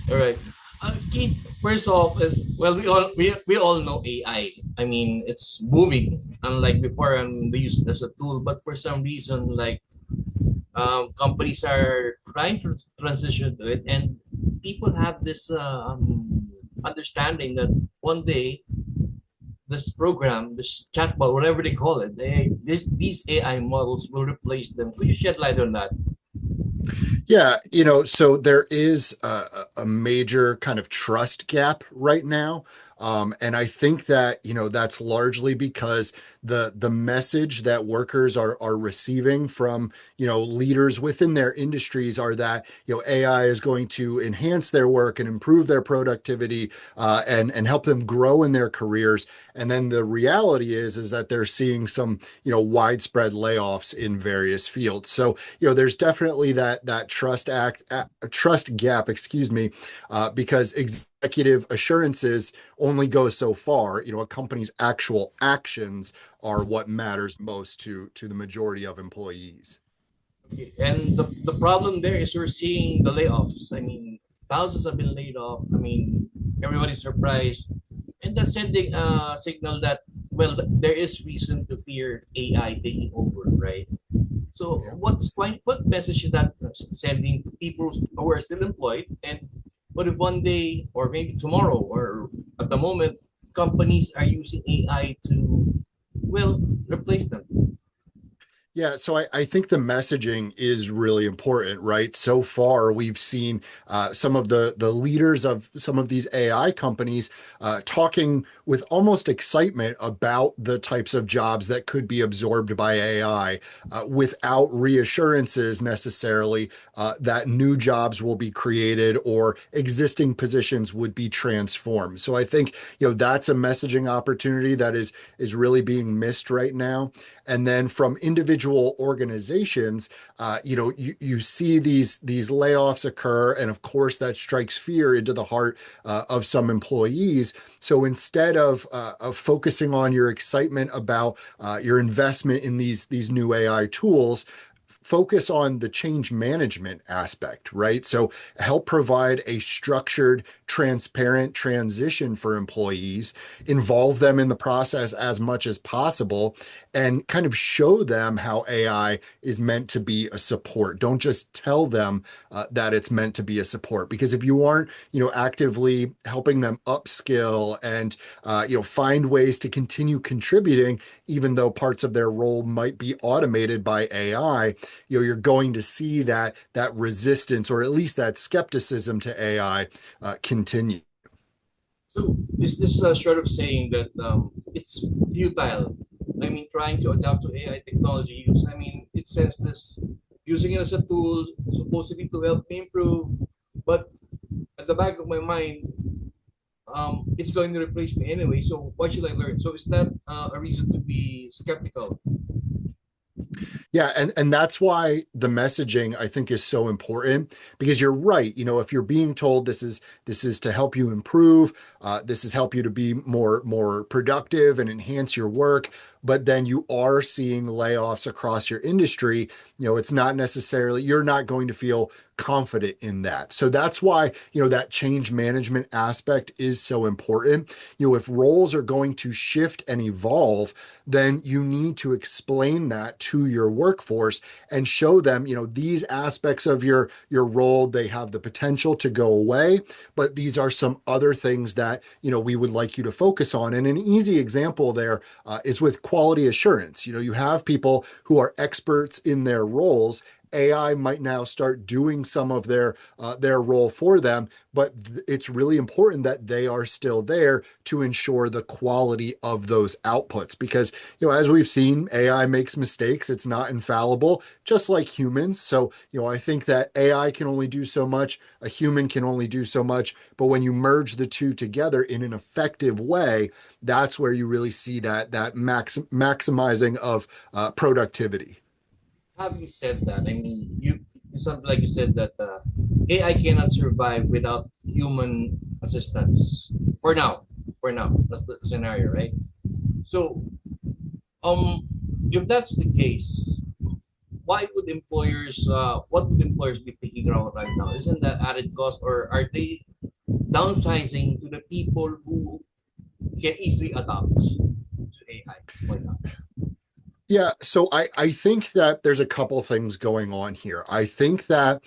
All right. Keith, first off, is well, we all know AI. I mean, it's booming. Unlike before, and they use it as a tool, but for some reason, like companies are trying to transition to it, and people have this understanding that one day this program, this chatbot, whatever they call it, these AI models will replace them. Could you shed light on that? Yeah, so there is a major kind of trust gap right now. And I think that, that's largely because the message that workers are receiving from, leaders within their industries are that, AI is going to enhance their work and improve their productivity, and help them grow in their careers. And then the reality is that they're seeing some, widespread layoffs in various fields. So, there's definitely that trust gap, excuse me, because executive assurances only go so far. A company's actual actions are what matters most to the majority of employees. And the problem there is we're seeing the layoffs. I mean, thousands have been laid off. I mean, everybody's surprised. And that's sending a signal that, well, there is reason to fear AI taking over, right? So Yeah. what message is that sending to people who are still employed? And what if one day, or maybe tomorrow, or at the moment, companies are using AI to, well, replace them? Yeah, so I think the messaging is really important, right? So far, we've seen some of the leaders of some of these AI companies talking with almost excitement about the types of jobs that could be absorbed by AI, without reassurances necessarily that new jobs will be created or existing positions would be transformed. So I think that's a messaging opportunity that is really being missed right now. And then from individual organizations, you see these layoffs occur, and of course that strikes fear into the heart of some employees. So instead of focusing on your excitement about your investment in these new AI tools, focus on the change management aspect, right? So help provide a structured, transparent transition for employees, involve them in the process as much as possible, and kind of show them how AI is meant to be a support. Don't just tell them that it's meant to be a support, because if you aren't, actively helping them upskill and, find ways to continue contributing, even though parts of their role might be automated by AI, you're going to see that resistance, or at least that skepticism to AI, continue. So is this sort of saying that it's futile? I mean, trying to adapt to AI technology use. I mean, it says this using it as a tool, supposedly to help me improve, but at the back of my mind, it's going to replace me anyway. So why should I learn? So is that a reason to be skeptical? Yeah, and that's why the messaging I think is so important, because you're right. If you're being told this is to help you improve, this is help you to be more productive and enhance your work, but then you are seeing layoffs across your industry, it's not necessarily, you're not going to feel confident in that. So that's why, that change management aspect is so important. If roles are going to shift and evolve, then you need to explain that to your workforce and show them, these aspects of your role, they have the potential to go away, but these are some other things that, we would like you to focus on. And an easy example there is with quality assurance. You have people who are experts in their roles. AI might now start doing some of their role for them, but it's really important that they are still there to ensure the quality of those outputs. Because as we've seen, AI makes mistakes; it's not infallible, just like humans. So I think that AI can only do so much, a human can only do so much. But when you merge the two together in an effective way, that's where you really see that maximizing of productivity. Having said that, I mean, you sound like you said that AI cannot survive without human assistance for now. For now, that's the scenario, right? So, um, if that's the case, why would employers? What would employers be taking around right now? Isn't that added cost, or are they? downsizing to the people who can easily adapt to AI? Why not? Yeah, so I think that there's a couple things going on here. I think that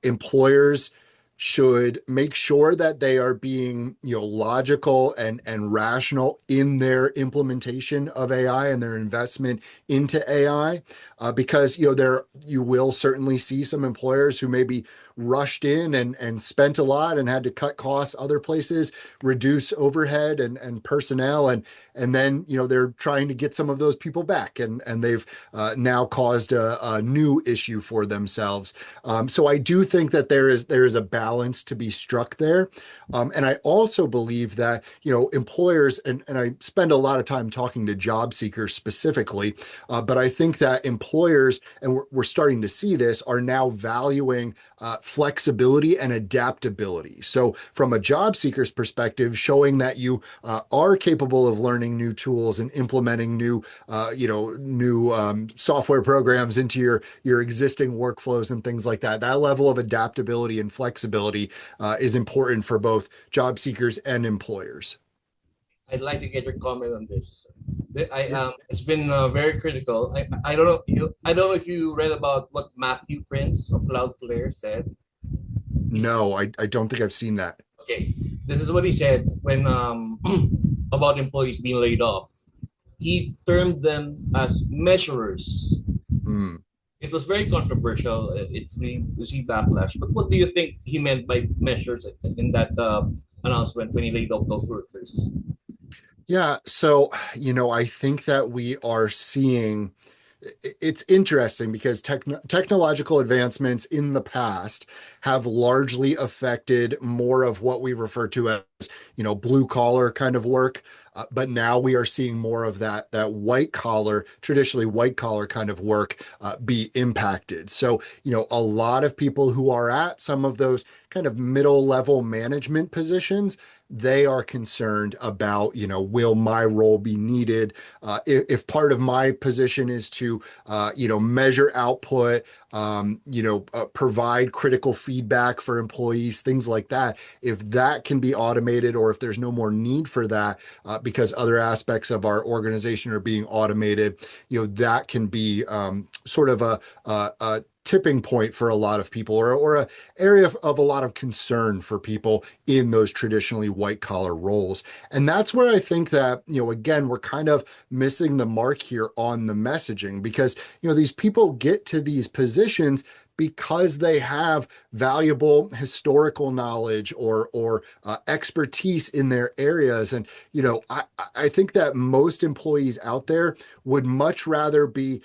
employers should make sure that they are being, logical and rational in their implementation of AI and their investment into AI, because you will certainly see some employers who maybe rushed in and spent a lot and had to cut costs other places, reduce overhead and personnel, and then they're trying to get some of those people back, and they've now caused a new issue for themselves. So I do think that there is a balance to be struck there, and I also believe that employers, and I spend a lot of time talking to job seekers specifically, but I think that employers, and we're starting to see this, are now valuing flexibility and adaptability. So from a job seeker's perspective, showing that you are capable of learning new tools and implementing new software programs into your existing workflows and things like that. That level of adaptability and flexibility is important for both job seekers and employers. I'd like to get your comment on this. Yeah. It's been very critical. I don't know I don't know if you read about what Matthew Prince of Cloudflare said. He said, No, I don't think I've seen that. okay, this is what he said when about employees being laid off. He termed them as measurers. Hmm. It was very controversial. It's received backlash. But what do you think he meant by measures in that announcement when he laid off those workers? Yeah, so I think that we are seeing it's interesting because technological advancements in the past have largely affected more of what we refer to as, blue collar kind of work. But now we are seeing more of that white collar, traditionally white collar kind of work be impacted. So, a lot of people who are at some of those kind of middle level management positions, they are concerned about, will my role be needed? If part of my position is to, measure output, provide critical feedback for employees, things like that. If that can be automated, or if there's no more need for that, because other aspects of our organization are being automated, that can be sort of a tipping point for a lot of people, or a area of a lot of concern for people in those traditionally white collar roles. And that's where I think that, again, we're kind of missing the mark here on the messaging, because, these people get to these positions because they have valuable historical knowledge or expertise in their areas. And I think that most employees out there would much rather be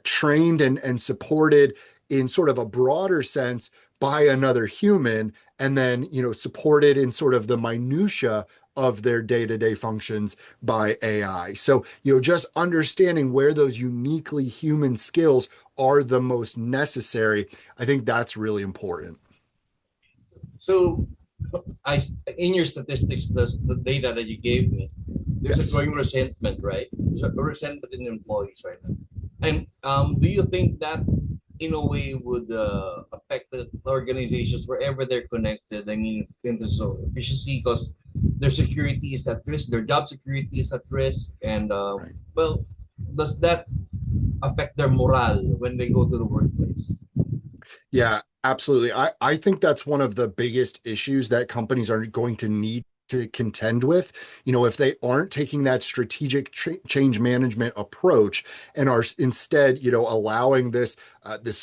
trained and supported in sort of a broader sense by another human, and then supported in sort of the minutia of their day-to-day functions by AI. So just understanding where those uniquely human skills are the most necessary, I think that's really important. So, I in your statistics, the data that you gave me, there's a Yes. growing resentment, right? There's a resentment in employees right now. And do you think that in a way would affect the organizations wherever they're connected? I mean, in terms of efficiency, because their security is at risk, their job security is at risk, and Right. well, does that affect their morale when they go to the workplace? Yeah, absolutely. I think that's one of the biggest issues that companies are going to need to contend with. If they aren't taking that strategic change management approach, and are instead, allowing this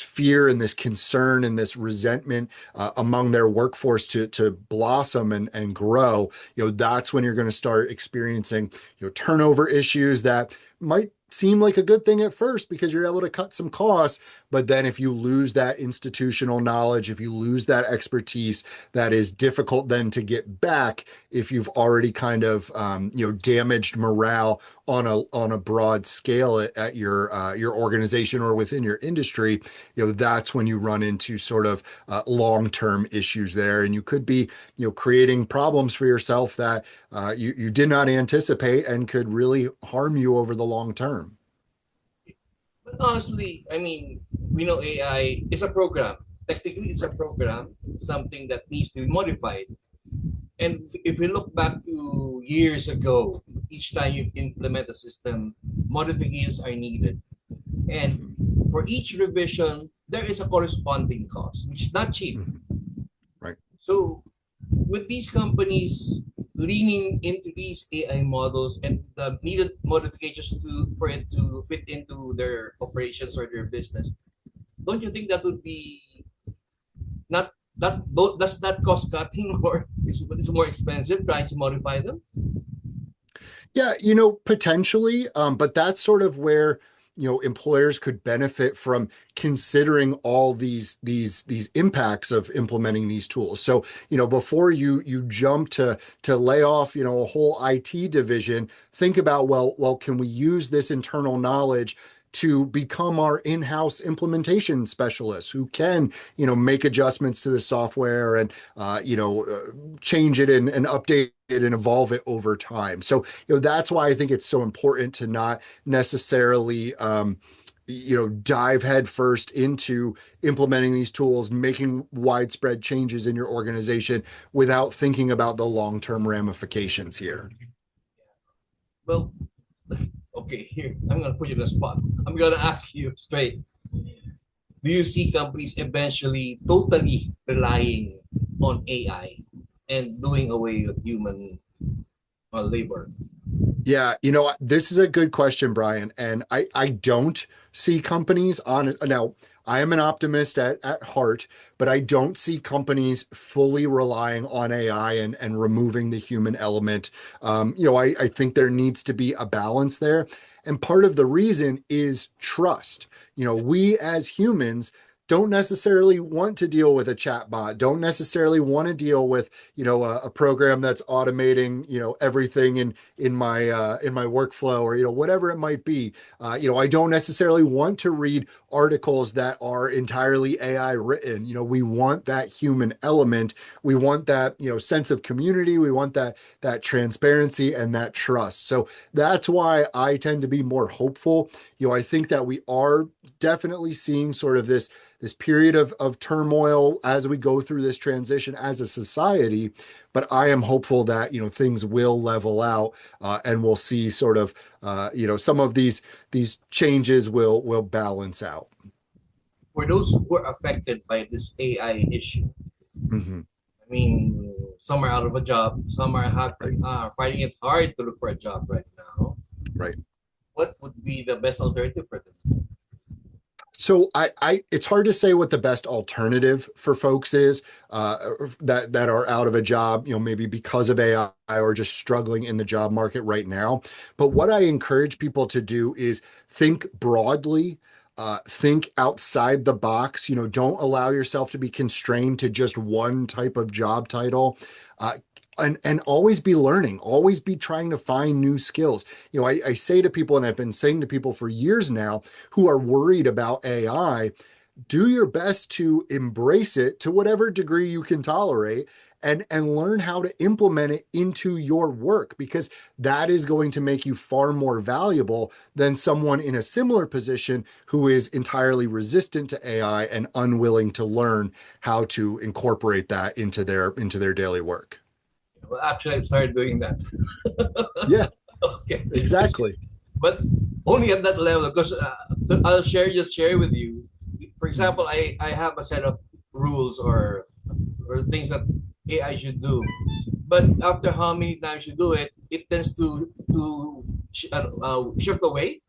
fear and this concern and this resentment among their workforce to blossom and grow, that's when you're going to start experiencing, turnover issues that might seem like a good thing at first because you're able to cut some costs. But then if you lose that institutional knowledge, if you lose that expertise, that is difficult then to get back if you've already kind of damaged morale on a broad scale at your organization or within your industry. That's when you run into sort of long-term issues there, and you could be creating problems for yourself that you did not anticipate and could really harm you over the long term. But honestly, I mean, we know AI is a program. Technically, it's a program, something that needs to be modified. And if we look back to years ago, each time you implement a system, modifications are needed. And Mhm. for each revision, there is a corresponding cost, which is not cheap. Mhm. Right. So with these companies leaning into these AI models and the needed modifications to for it to fit into their operations or their business, don't you think that would be not that does that cost cutting or is more expensive trying to modify them? Yeah, potentially, but that's sort of where, employers could benefit from considering all these impacts of implementing these tools. So, before you jump to lay off, a whole IT division, think about, well, can we use this internal knowledge to become our in-house implementation specialists who can, make adjustments to the software and change it and update it and evolve it over time. So, that's why I think it's so important to not necessarily dive headfirst into implementing these tools, making widespread changes in your organization without thinking about the long-term ramifications here. Well, okay, here I'm gonna put you in the spot. I'm gonna ask you straight. Do you see companies eventually totally relying on AI and doing away with human labor? Yeah, this is a good question, Brian. And I don't see companies on now. I am an optimist at heart, but I don't see companies fully relying on AI and removing the human element. I think there needs to be a balance there. And part of the reason is trust. We as humans don't necessarily want to deal with a chatbot, don't necessarily want to deal with, a program that's automating, everything in my workflow or whatever it might be. I don't necessarily want to read articles that are entirely AI written. We want that human element. We want that sense of community. We want that transparency and that trust. So that's why I tend to be more hopeful. I think that we are definitely seeing sort of this period of turmoil as we go through this transition as a society. But I am hopeful that things will level out and we'll see sort of some of these changes will balance out. For those who are affected by this AI issue, Hmm. I mean, some are out of a job, some are Right, finding it hard to look for a job right now. right. What would be the best alternative for them? So it's hard to say what the best alternative for folks is that are out of a job, maybe because of AI or just struggling in the job market right now. But what I encourage people to do is think broadly, think outside the box. Don't allow yourself to be constrained to just one type of job title. Uh, and always be learning, always be trying to find new skills. I say to people, and I've been saying to people for years now, who are worried about AI, do your best to embrace it to whatever degree you can tolerate and learn how to implement it into your work because that is going to make you far more valuable than someone in a similar position who is entirely resistant to AI and unwilling to learn how to incorporate that into their daily work. Well, actually, I've started doing that. Yeah, Okay, exactly. but only at that level because I'll share with you. For example, I have a set of rules or things that AI should do, but after how many times you do it, it tends to shift away.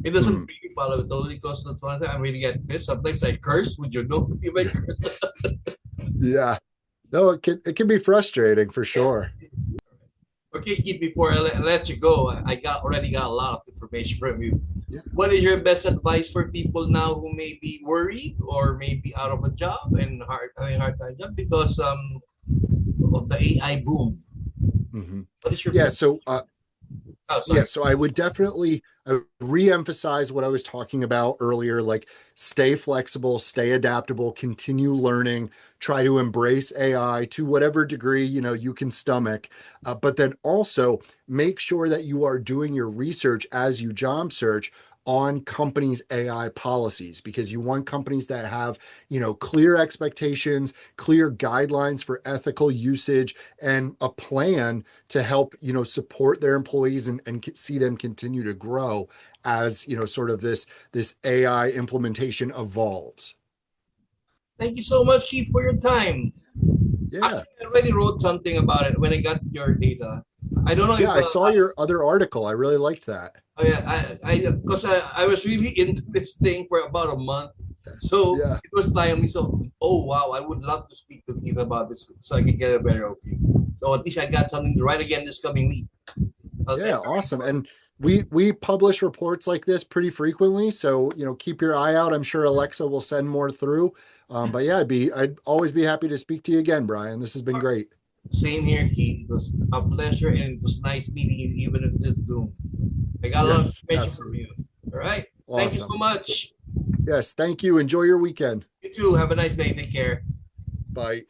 It doesn't Mhm. really follow it totally because sometimes I really get pissed. Sometimes I curse. Would you know? You may curse. Yeah. No, it can be frustrating for Yeah. sure. Okay, Keith, before I let you go, I already got a lot of information from you. Yeah. What is your best advice for people now who may be worried or may be out of a job and having a hard time job because of the AI boom? Hmm. What is your Yeah. best? Oh, Yeah, sorry. so I would definitely re-emphasize what I was talking about earlier, like stay flexible, stay adaptable, continue learning, try to embrace AI to whatever degree, you can stomach. But then also make sure that you are doing your research as you job search on companies' AI policies, because you want companies that have, clear expectations, clear guidelines for ethical usage, and a plan to help, support their employees and see them continue to grow as, sort of this AI implementation evolves. Thank you so much, Chief, for your time. Yeah. Actually, I already wrote something about it when I got your data. I don't know Yeah, if I saw your other article. I really liked that. oh yeah, because I was really into this thing for about a month, so Yeah. it was timely. So oh wow, I would love to speak to Keith about this so I can get a better opinion. So at least I got something to write again this coming week. I'll Yeah, enter awesome. into it. And we publish reports like this pretty frequently, so keep your eye out. I'm sure Alexa will send more through. But yeah, I'd always be happy to speak to you again, Brian. This has been great. Same here, Keith. It was a pleasure and it was nice meeting you, even if this Zoom. I got a lot of Yes, information from absolutely. you. All right. Thank you so Awesome. much. Yes, thank you. Enjoy your weekend. You too. Have a nice day. Take care. Bye.